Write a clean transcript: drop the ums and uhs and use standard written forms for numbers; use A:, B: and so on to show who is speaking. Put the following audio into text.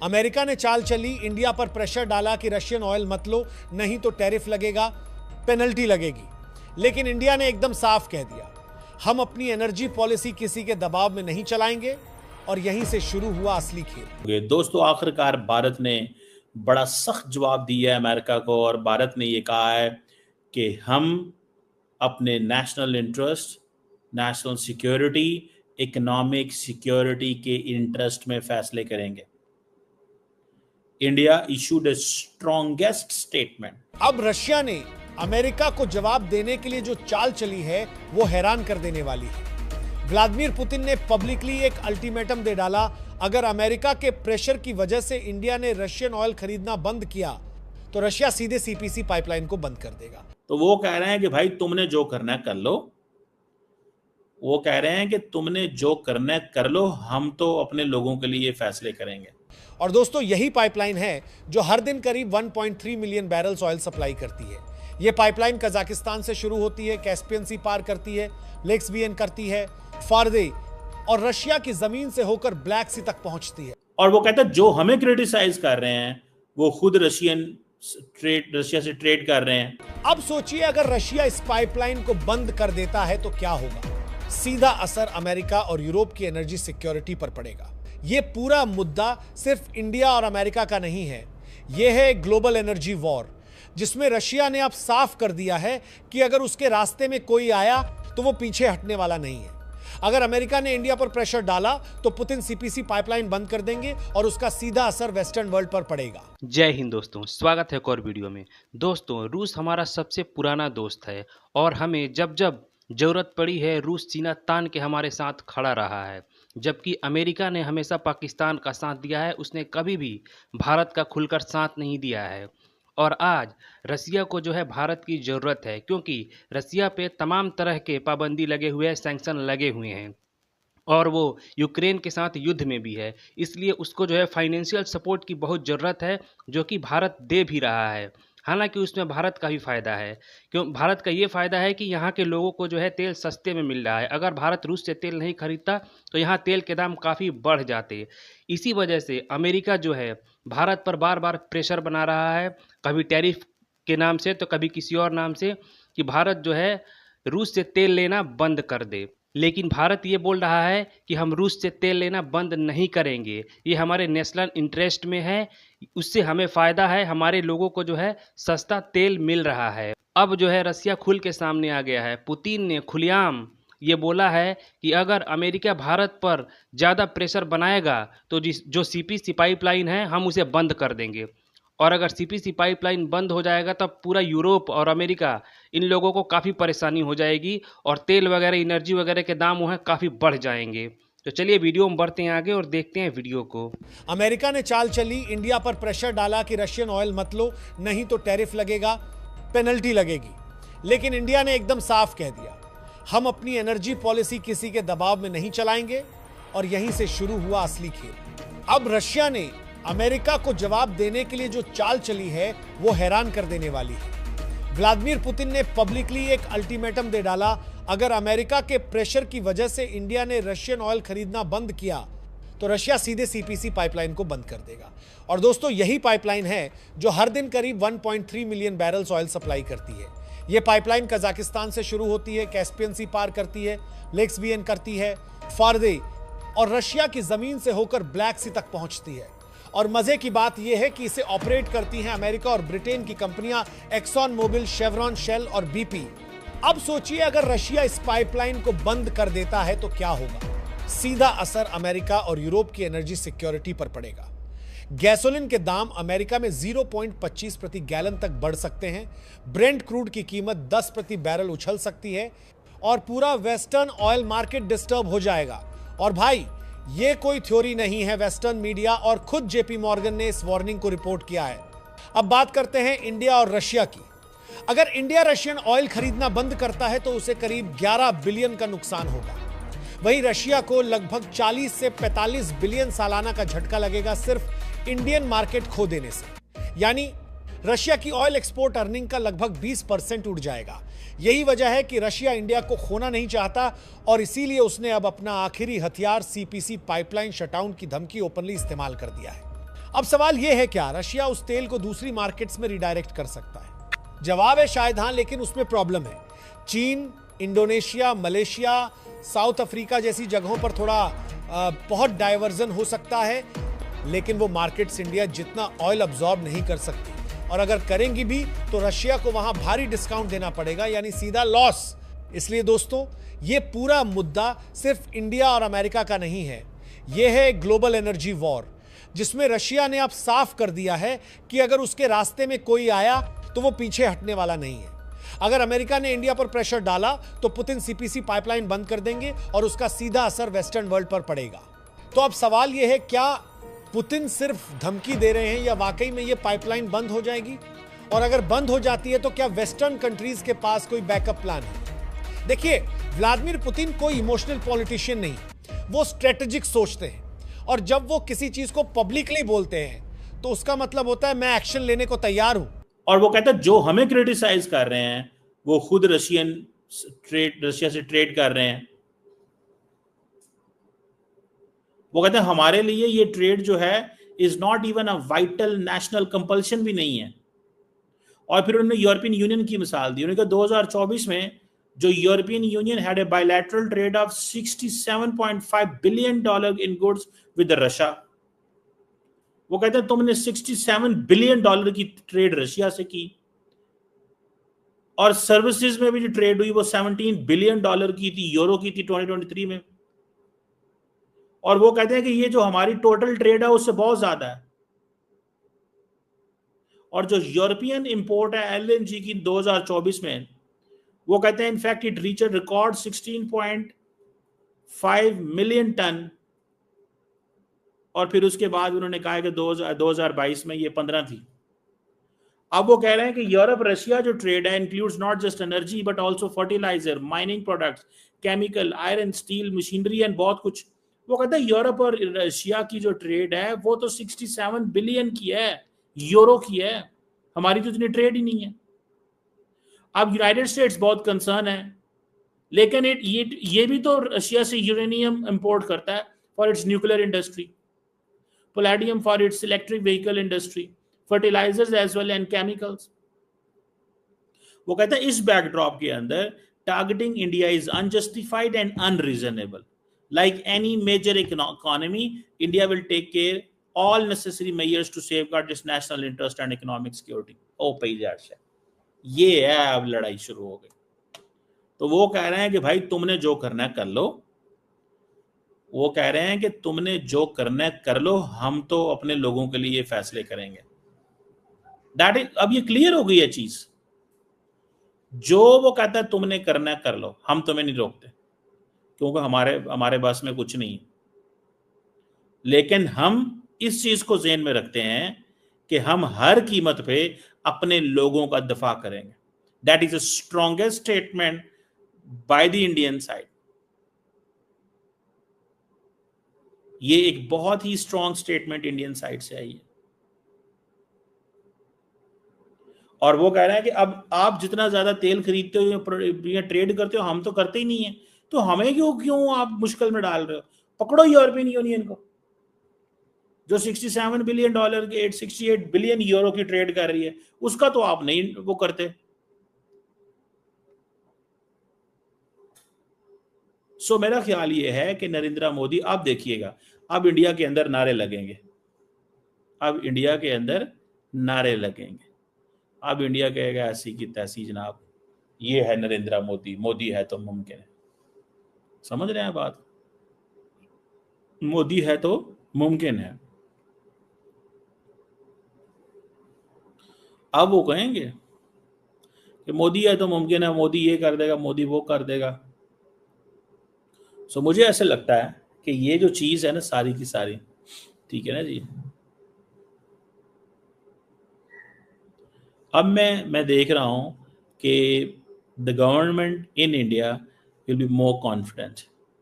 A: America ने चाल चली, इंडिया पर प्रेशर डाला कि रशियन ऑयल मत लो, नहीं तो टैरिफ लगेगा, पेनल्टी लगेगी। लेकिन इंडिया ने एकदम साफ कह दिया, हम अपनी एनर्जी पॉलिसी किसी के दबाव में नहीं चलाएंगे, और यहीं से शुरू हुआ असली खेल।
B: दोस्तों, आखिरकार भारत ने बड़ा सख्त जवाब दिया है अमेरिका को, और भारत ने ये कहा है कि हम अपने national interest, national security, economic security के इंटरेस्ट में फैसले करेंगे। इंडिया इशूड ए स्ट्रॉन्गेस्ट स्टेटमेंट।
A: अब रशिया ने अमेरिका को जवाब देने के लिए जो चाल चली है वो हैरान कर देने वाली है। व्लादिमीर पुतिन ने पब्लिकली एक अल्टीमेटम दे डाला, अगर अमेरिका के प्रेशर की वजह से इंडिया ने रशियन ऑयल खरीदना बंद किया तो रशिया सीधे सीपीसी पाइपलाइन को बंद कर देगा।
B: तो वो कह रहे हैं कि भाई तुमने जो करना है कर लो, वो कह रहे हैं कि तुमने जो करना है कर लो, हम तो अपने लोगों के लिए फैसले करेंगे।
A: और दोस्तों, यही पाइपलाइन है जो हर दिन करीब 1.3 मिलियन बैरल्स ऑयल सप्लाई करती है। यह पाइपलाइन कजाकिस्तान से शुरू होती है, कैस्पियन सी पार करती है, लेक्सबियन करती है, फारदे और रशिया की जमीन से होकर ब्लैक सी तक पहुंचती है।
B: और वो कहता है जो हमें क्रिटिसाइज कर रहे हैं वो खुद रशिया से ट्रेड कर रहे हैं।
A: अब सोचिए, अगर रशिया इस पाइपलाइन को बंद कर देता है तो क्या होगा? सीधा असर अमेरिका और यूरोप की एनर्जी सिक्योरिटी पर पड़ेगा। यह पूरा मुद्दा सिर्फ इंडिया और अमेरिका का नहीं है, यह है ग्लोबल एनर्जी वॉर, जिसमें रशिया ने अब साफ कर दिया है कि अगर उसके रास्ते में कोई आया तो वो पीछे हटने वाला नहीं है। अगर अमेरिका ने इंडिया पर प्रेशर डाला तो पुतिन सीपीसी पाइपलाइन बंद कर देंगे और उसका सीधा असर वेस्टर्न वर्ल्ड पर पड़ेगा।
C: जय हिंद दोस्तों, स्वागत है एक और वीडियो में। दोस्तों, रूस हमारा सबसे पुराना दोस्त है और हमें जब जब जरूरत पड़ी है रूस सीना तान के हमारे साथ खड़ा रहा है। जबकि अमेरिका ने हमेशा पाकिस्तान का साथ दिया है, उसने कभी भी भारत का खुलकर साथ नहीं दिया है। और आज रसिया को जो है भारत की ज़रूरत है, क्योंकि रसिया पे तमाम तरह के पाबंदी लगे हुए हैं, सैंक्शन लगे हुए हैं और वो यूक्रेन के साथ युद्ध में भी है। इसलिए उसको जो है फाइनेंशियल सपोर्ट की बहुत ज़रूरत है, जो कि भारत दे भी रहा है। हालांकि उसमें भारत का भी फ़ायदा है, क्यों? भारत का ये फ़ायदा है कि यहाँ के लोगों को जो है तेल सस्ते में मिल रहा है। अगर भारत रूस से तेल नहीं खरीदता तो यहाँ तेल के दाम काफ़ी बढ़ जाते। इसी वजह से अमेरिका जो है भारत पर बार बार प्रेशर बना रहा है, कभी टैरिफ के नाम से तो कभी किसी और नाम से, कि भारत जो है रूस से तेल लेना बंद कर दे। लेकिन भारत ये बोल रहा है कि हम रूस से तेल लेना बंद नहीं करेंगे, ये हमारे नेशनल इंटरेस्ट में है, उससे हमें फ़ायदा है, हमारे लोगों को जो है सस्ता तेल मिल रहा है। अब जो है रसिया खुल के सामने आ गया है। पुतिन ने खुलेआम ये बोला है कि अगर अमेरिका भारत पर ज़्यादा प्रेशर बनाएगा तो जो सीपीसी पाइपलाइन है हम उसे बंद कर देंगे। और अगर सीपीसी पाइपलाइन बंद हो जाएगा तब पूरा यूरोप और अमेरिका, इन लोगों को काफ़ी परेशानी हो जाएगी और तेल वगैरह, एनर्जी वगैरह के दाम वो हैं काफ़ी बढ़ जाएंगे। तो चलिए वीडियो में बढ़ते हैं आगे और देखते हैं वीडियो को।
A: अमेरिका ने चाल चली, इंडिया पर प्रेशर डाला कि रशियन ऑयल मत लो, नहीं तो टैरिफ लगेगा, पेनल्टी लगेगी। लेकिन इंडिया ने एकदम साफ कह दिया, हम अपनी एनर्जी पॉलिसी किसी के दबाव में नहीं चलाएंगे, और यहीं से शुरू हुआ असली खेल। अब रशिया ने अमेरिका को जवाब देने के लिए जो चाल चली है वो हैरान कर देने वाली है। व्लादिमीर पुतिन ने पब्लिकली एक अल्टीमेटम दे डाला, अगर अमेरिका के प्रेशर की वजह से इंडिया ने रशियन ऑयल खरीदना बंद किया तो रशिया सीधे सीपीसी पाइपलाइन को बंद कर देगा। और दोस्तों, यही पाइपलाइन है जो हर दिन करीब 1.3 मिलियन बैरल्स ऑयल सप्लाई करती है। यह पाइपलाइन कजाकिस्तान से शुरू होती है, कैस्पियन सी पार करती है, लेक्सबियन करती है, फारदे और रशिया की जमीन से होकर ब्लैक सी तक पहुंचती है। और मजे की बात यह है कि इसे ऑपरेट करती हैं अमेरिका और ब्रिटेन की कंपनियां एक्सॉन मोबिल, शेवरॉन, शेल और बीपी। अब सोचिए, अगर रशिया इस पाइपलाइन को बंद कर देता है तो क्या होगा? सीधा असर अमेरिका और यूरोप की एनर्जी सिक्योरिटी पर पड़ेगा। गैसोलीन के दाम अमेरिका में 0.25 प्रति गैलन तक बढ़ सकते हैं, ब्रेंट क्रूड की कीमत 10 प्रति बैरल उछल सकती है और पूरा वेस्टर्न ऑयल मार्केट डिस्टर्ब हो जाएगा। और भाई, ये कोई थ्योरी नहीं है, वेस्टर्न मीडिया और खुद जेपी मॉर्गन ने इस वार्निंग को रिपोर्ट किया है। अब बात करते हैं इंडिया और रशिया की। अगर इंडिया रशियन ऑयल खरीदना बंद करता है तो उसे करीब 11 बिलियन का नुकसान होगा। वहीं रशिया को लगभग 40 से 45 बिलियन सालाना का झटका लगेगा सिर्फ इंडियन मार्केट खो देने से। यानी रशिया की ऑयल एक्सपोर्ट अर्निंग का लगभग 20% उठ जाएगा। यही वजह है कि रशिया इंडिया को खोना नहीं चाहता और इसीलिए उसने अब अपना आखिरी हथियार सीपीसी पाइपलाइन शटडाउन की धमकी ओपनली इस्तेमाल कर दिया है। अब सवाल यह है, क्या रशिया उस तेल को दूसरी मार्केट्स में रिडायरेक्ट कर सकता है? जवाब है शायद हां, लेकिन उसमें प्रॉब्लम है। चीन, इंडोनेशिया, मलेशिया, साउथ अफ्रीका जैसी जगहों पर थोड़ा बहुत डाइवर्जन हो सकता है, लेकिन वो मार्केट्स इंडिया जितना ऑयल अब्सॉर्ब नहीं कर सकती, और अगर करेंगी भी तो रशिया को वहां भारी डिस्काउंट देना पड़ेगा, यानी सीधा लॉस। इसलिए दोस्तों, ये पूरा मुद्दा सिर्फ इंडिया और अमेरिका का नहीं है, यह है ग्लोबल एनर्जी वॉर, जिसमें रशिया ने अब साफ कर दिया है कि अगर उसके रास्ते में कोई आया तो वो पीछे हटने वाला नहीं है। अगर अमेरिका ने इंडिया पर प्रेशर डाला तो पुतिन सीपीसी पाइपलाइन बंद कर देंगे और उसका सीधा असर वेस्टर्न वर्ल्ड पर पड़ेगा। तो अब सवाल यह है, क्या पुतिन सिर्फ धमकी दे रहे हैं या वाकई में यह पाइपलाइन बंद हो जाएगी? और अगर बंद हो जाती है तो क्या वेस्टर्न कंट्रीज के पास कोई बैकअप प्लान है? देखिए, व्लादिमीर पुतिन कोई इमोशनल पॉलिटिशियन नहीं, वो स्ट्रेटेजिक सोचते हैं, और जब वो किसी चीज को पब्लिकली बोलते हैं तो उसका मतलब होता है मैं एक्शन लेने को तैयार हूं।
B: और वो कहता है जो हमें क्रिटिसाइज कर रहे हैं वो खुद रशिया से ट्रेड कर रहे हैं। वो कहते हैं हमारे लिए ये ट्रेड जो है is not even a vital national compulsion भी नहीं है। और फिर उन्होंने यूरोपियन यूनियन की मिसाल दी। उन्होंने कहा 2024 में जो European union had a bilateral trade off $67.5 billion in goods with Russia. वो कहते हैं तुमने $67 बिलियन की ट्रेड रशिया से की, और सर्विसेज में भी जो ट्रेड हुई वो $17 बिलियन की थी, यूरो की थी 2023 में। और वो कहते हैं कि ये जो हमारी टोटल ट्रेड है उससे बहुत ज्यादा है। और जो यूरोपियन इंपोर्ट है एलएनजी की 2024 में, वो कहते हैं in fact it reach a record 16.5 million ton. और फिर उसके बाद उन्होंने कहा कि 2022 में ये 15 थी। अब वो कह रहे हैं कि यूरोप रशिया जो ट्रेड है includes not just energy but also fertiliser, mining products, chemical, iron, steel, machinery and बहुत कुछ। वो कहते हैं यूरोप और रशिया की जो ट्रेड है वो तो 67 बिलियन की है, यूरो की है, हमारी तो इतनी ट्रेड ही नहीं है। अब यूनाइटेड स्टेट्स बहुत कंसर्न है, लेकिन ये भी तो रशिया से यूरेनियम इंपोर्ट करता है for its nuclear industry, palladium for its electric vehicle industry, fertilizers as well and chemicals. वो कहता है इस बैकड्रॉप के अंदर targeting India is unjustified and unreasonable. Like any major economy, India will take care all necessary measures to safeguard its national interest and economic security. ओ पैजार्स है, ये है, अब लड़ाई शुरू हो गई। तो वो कह रहे हैं कि भाई तुमने जो करना है कर लो। वो कह रहे हैं कि तुमने जो करना है कर लो, हम तो अपने लोगों के लिए ये फैसले करेंगे। दैट इज, अब ये क्लियर हो गई है चीज। जो वो कहता है तुमने करना है कर लो, हम तुम्हें नहीं रोकते, क्योंकि हमारे बस में कुछ नहीं। लेकिन हम इस चीज को ज़हन में रखते हैं कि हम हर कीमत पे अपने लोगों का दफा करेंगे। That is the strongest statement by the Indian side. ये एक बहुत ही स्ट्रॉन्ग स्टेटमेंट इंडियन साइड से आई है। और वो कह रहे हैं कि अब आप जितना ज्यादा तेल खरीदते हो या ट्रेड करते हो, हम तो करते ही नहीं है, तो हमें क्यों आप मुश्किल में डाल रहे हो? पकड़ो यूरोपियन यूनियन को, जो $67 बिलियन के 868 बिलियन यूरो की ट्रेड कर रही है, उसका तो आप नहीं वो करते। सो मेरा ख्याल ये है कि नरेंद्र मोदी, आप देखिएगा, अब इंडिया के अंदर नारे लगेंगे, अब इंडिया के अंदर नारे लगेंगे, अब इंडिया कहेगा ऐसी की तैसी जनाब, ये है नरेंद्र मोदी, मोदी है तो मुमकिन है। समझ रहे हैं बात? मोदी है तो मुमकिन है। अब वो कहेंगे कि मोदी है तो मुमकिन है, मोदी ये कर देगा, मोदी वो कर देगा। सो मुझे ऐसे लगता है कि ये जो चीज है ना सारी की सारी, ठीक है ना जी। अब मैं देख रहा हूं कि the government in India will be more confident.